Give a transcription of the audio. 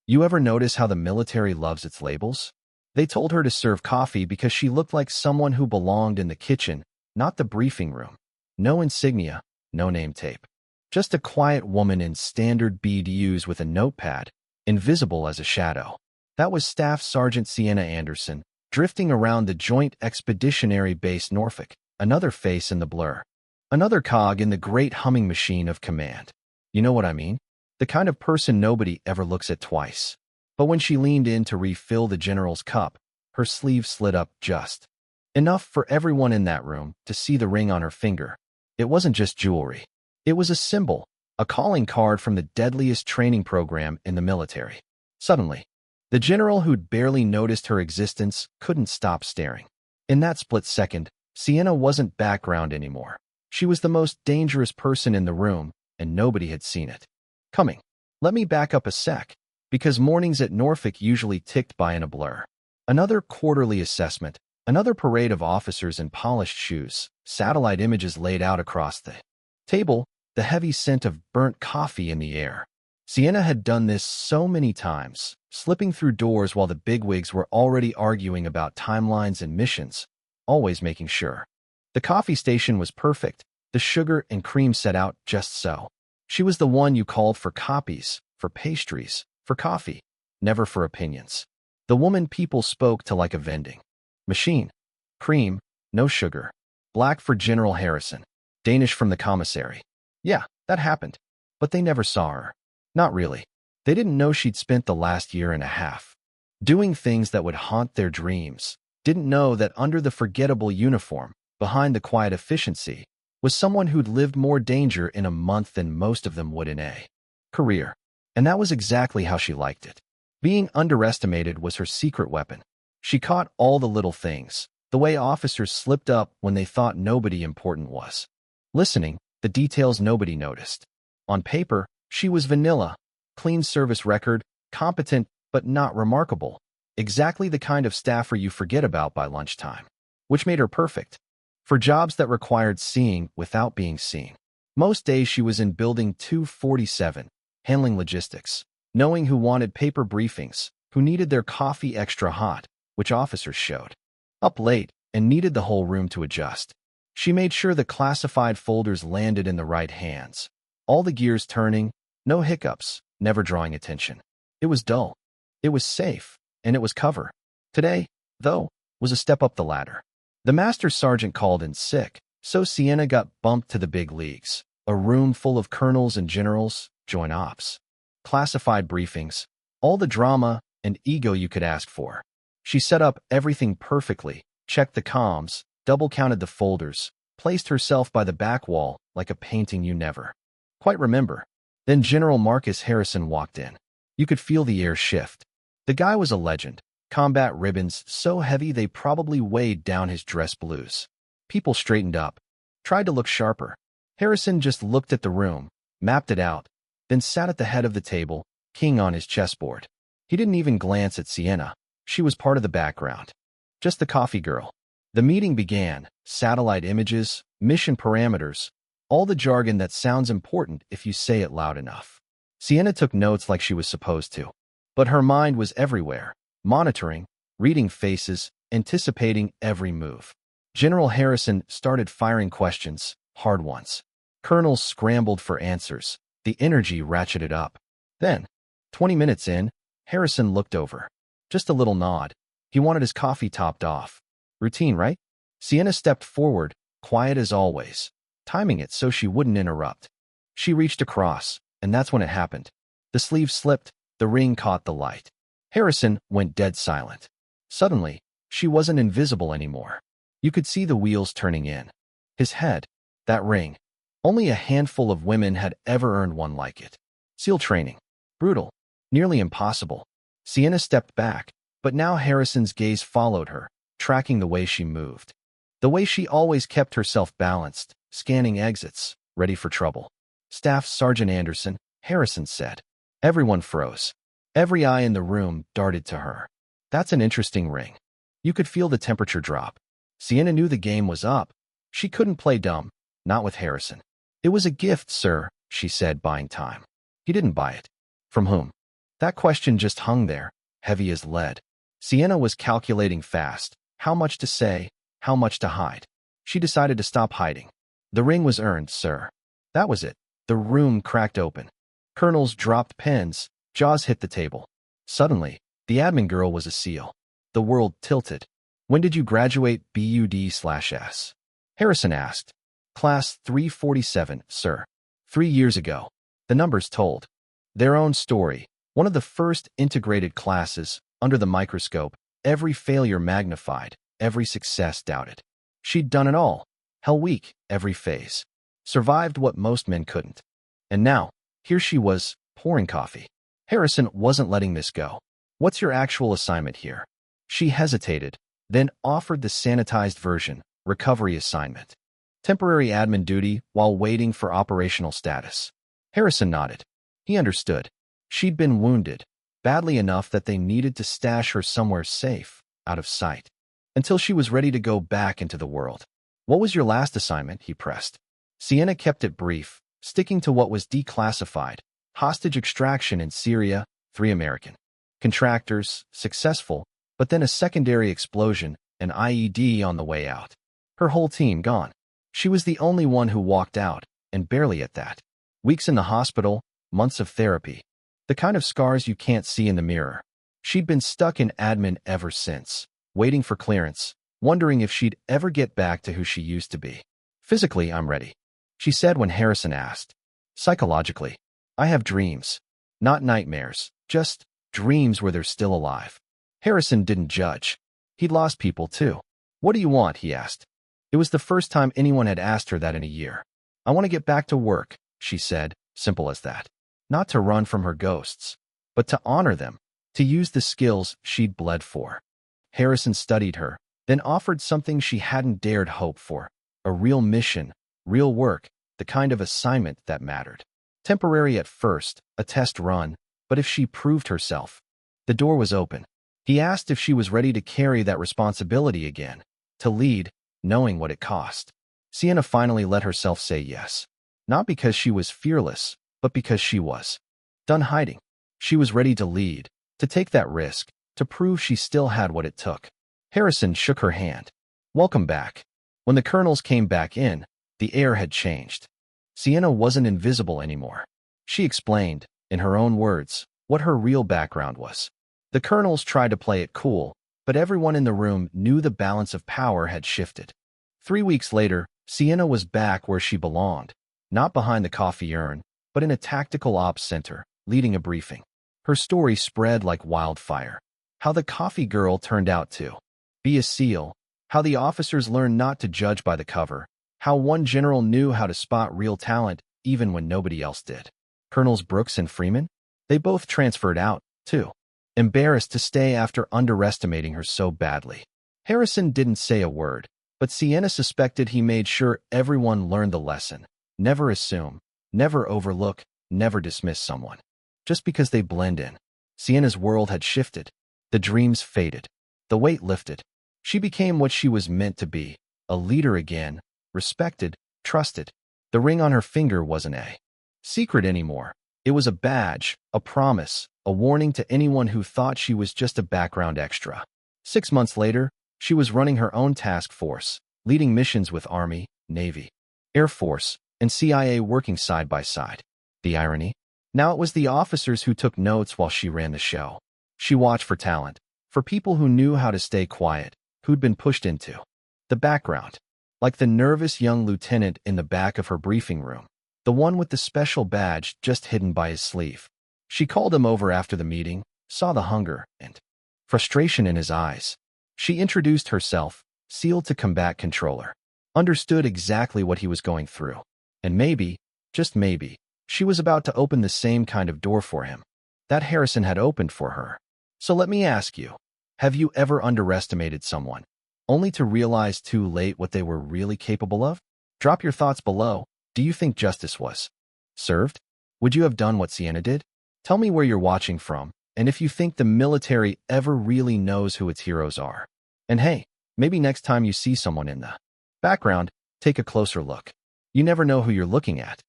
You ever notice how the military loves its labels? They told her to serve coffee because she looked like someone who belonged in the kitchen, not the briefing room. No insignia, no name tape. Just a quiet woman in standard BDUs with a notepad, invisible as a shadow. That was Staff Sergeant Sienna Anderson, drifting around the Joint Expeditionary Base Norfolk, another face in the blur. Another cog in the great humming machine of command. You know what I mean? The kind of person nobody ever looks at twice. But when she leaned in to refill the general's cup, her sleeve slid up just enough for everyone in that room to see the ring on her finger. It wasn't just jewelry. It was a symbol, a calling card from the deadliest training program in the military. Suddenly, the general who'd barely noticed her existence couldn't stop staring. In that split second, Sienna wasn't background anymore. She was the most dangerous person in the room, and nobody had seen it coming. Let me back up a sec, because mornings at Norfolk usually ticked by in a blur. Another quarterly assessment, another parade of officers in polished shoes, satellite images laid out across the table, the heavy scent of burnt coffee in the air. Sienna had done this so many times, slipping through doors while the bigwigs were already arguing about timelines and missions, always making sure the coffee station was perfect, the sugar and cream set out just so. She was the one you called for copies, for pastries, for coffee, never for opinions. The woman people spoke to like a vending machine. Cream, no sugar. Black for General Harrison. Danish from the commissary. Yeah, that happened. But they never saw her. Not really. They didn't know she'd spent the last year and a half doing things that would haunt their dreams. Didn't know that under the forgettable uniform, behind the quiet efficiency, was someone who'd lived more danger in a month than most of them would in a career. And that was exactly how she liked it. Being underestimated was her secret weapon. She caught all the little things, the way officers slipped up when they thought nobody important was listening, the details nobody noticed. On paper, she was vanilla, clean service record, competent but not remarkable. Exactly the kind of staffer you forget about by lunchtime. Which made her perfect for jobs that required seeing without being seen. Most days she was in Building 247, handling logistics, knowing who wanted paper briefings, who needed their coffee extra hot, which officers showed up late and needed the whole room to adjust. She made sure the classified folders landed in the right hands. All the gears turning, no hiccups, never drawing attention. It was dull. It was safe, and it was cover. Today, though, was a step up the ladder. The master sergeant called in sick, so Sienna got bumped to the big leagues. A room full of colonels and generals, joint ops, classified briefings, all the drama and ego you could ask for. She set up everything perfectly, checked the comms, double-counted the folders, placed herself by the back wall like a painting you never quite remember. Then General Marcus Harrison walked in. You could feel the air shift. The guy was a legend. Combat ribbons so heavy they probably weighed down his dress blues. People straightened up, tried to look sharper. Harrison just looked at the room, mapped it out, then sat at the head of the table, king on his chessboard. He didn't even glance at Sienna. She was part of the background. Just the coffee girl. The meeting began. Satellite images, mission parameters, all the jargon that sounds important if you say it loud enough. Sienna took notes like she was supposed to. But her mind was everywhere, monitoring, reading faces, anticipating every move. General Harrison started firing questions, hard ones. Colonels scrambled for answers. The energy ratcheted up. Then, 20 minutes in, Harrison looked over. Just a little nod. He wanted his coffee topped off. Routine, right? Sienna stepped forward, quiet as always, timing it so she wouldn't interrupt. She reached across, and that's when it happened. The sleeve slipped, the ring caught the light. Harrison went dead silent. Suddenly, she wasn't invisible anymore. You could see the wheels turning in. His head, that ring. Only a handful of women had ever earned one like it. SEAL training. Brutal. Nearly impossible. Sienna stepped back, but now Harrison's gaze followed her, tracking the way she moved. The way she always kept herself balanced, scanning exits, ready for trouble. Staff Sergeant Anderson, Harrison said. Everyone froze. Every eye in the room darted to her. That's an interesting ring. You could feel the temperature drop. Sienna knew the game was up. She couldn't play dumb, not with Harrison. It was a gift, sir, she said, buying time. He didn't buy it. From whom? That question just hung there, heavy as lead. Sienna was calculating fast, how much to say, how much to hide. She decided to stop hiding. The ring was earned, sir. That was it. The room cracked open. Colonels dropped pens, jaws hit the table. Suddenly, the admin girl was a seal. The world tilted. When did you graduate BUD/S? Harrison asked. Class 347, sir. 3 years ago. The numbers told their own story. One of the first integrated classes, under the microscope, every failure magnified, every success doubted. She'd done it all. Hell Week, every phase. Survived what most men couldn't. And now, here she was, pouring coffee. Harrison wasn't letting this go. What's your actual assignment here? She hesitated, then offered the sanitized version, recovery assignment. Temporary admin duty while waiting for operational status. Harrison nodded. He understood. She'd been wounded, badly enough that they needed to stash her somewhere safe, out of sight, until she was ready to go back into the world. What was your last assignment? He pressed. Sienna kept it brief, sticking to what was declassified. Hostage extraction in Syria, 3 American contractors, successful, but then a secondary explosion, an IED on the way out. Her whole team gone. She was the only one who walked out, and barely at that. Weeks in the hospital, months of therapy. The kind of scars you can't see in the mirror. She'd been stuck in admin ever since, waiting for clearance, wondering if she'd ever get back to who she used to be. Physically, I'm ready, she said when Harrison asked. Psychologically, I have dreams. Not nightmares, just dreams where they're still alive. Harrison didn't judge. He'd lost people too. What do you want? He asked. It was the first time anyone had asked her that in a year. I want to get back to work, she said, simple as that. Not to run from her ghosts, but to honor them, to use the skills she'd bled for. Harrison studied her, then offered something she hadn't dared hope for. A real mission, real work, the kind of assignment that mattered. Temporary at first, a test run, but if she proved herself. The door was open. He asked if she was ready to carry that responsibility again, to lead, knowing what it cost. Sienna finally let herself say yes. Not because she was fearless, but because she was done hiding. She was ready to lead, to take that risk, to prove she still had what it took. Harrison shook her hand. Welcome back. When the colonels came back in, the air had changed. Sienna wasn't invisible anymore. She explained, in her own words, what her real background was. The colonels tried to play it cool, but everyone in the room knew the balance of power had shifted. 3 weeks later, Sienna was back where she belonged, not behind the coffee urn, but in a tactical ops center, leading a briefing. Her story spread like wildfire. How the coffee girl turned out to be a SEAL, how the officers learned not to judge by the cover, how one general knew how to spot real talent even when nobody else did. Colonels Brooks and Freeman? They both transferred out, too. Embarrassed to stay after underestimating her so badly. Harrison didn't say a word, but Sienna suspected he made sure everyone learned the lesson. Never assume, never overlook, never dismiss someone. Just because they blend in. Sienna's world had shifted. The dreams faded. The weight lifted. She became what she was meant to be, a leader again, respected, trusted. The ring on her finger wasn't a secret anymore. It was a badge, a promise, a warning to anyone who thought she was just a background extra. 6 months later, she was running her own task force, leading missions with Army, Navy, Air Force, and CIA working side by side. The irony? Now it was the officers who took notes while she ran the show. She watched for talent, for people who knew how to stay quiet, who'd been pushed into the background, like the nervous young lieutenant in the back of her briefing room, the one with the special badge just hidden by his sleeve. She called him over after the meeting, saw the hunger and frustration in his eyes. She introduced herself, SEAL to Combat Controller, understood exactly what he was going through. And maybe, just maybe, she was about to open the same kind of door for him that Harrison had opened for her. So let me ask you, have you ever underestimated someone, only to realize too late what they were really capable of? Drop your thoughts below. Do you think justice was served? Would you have done what Sienna did? Tell me where you're watching from, and if you think the military ever really knows who its heroes are. And hey, maybe next time you see someone in the background, take a closer look. You never know who you're looking at.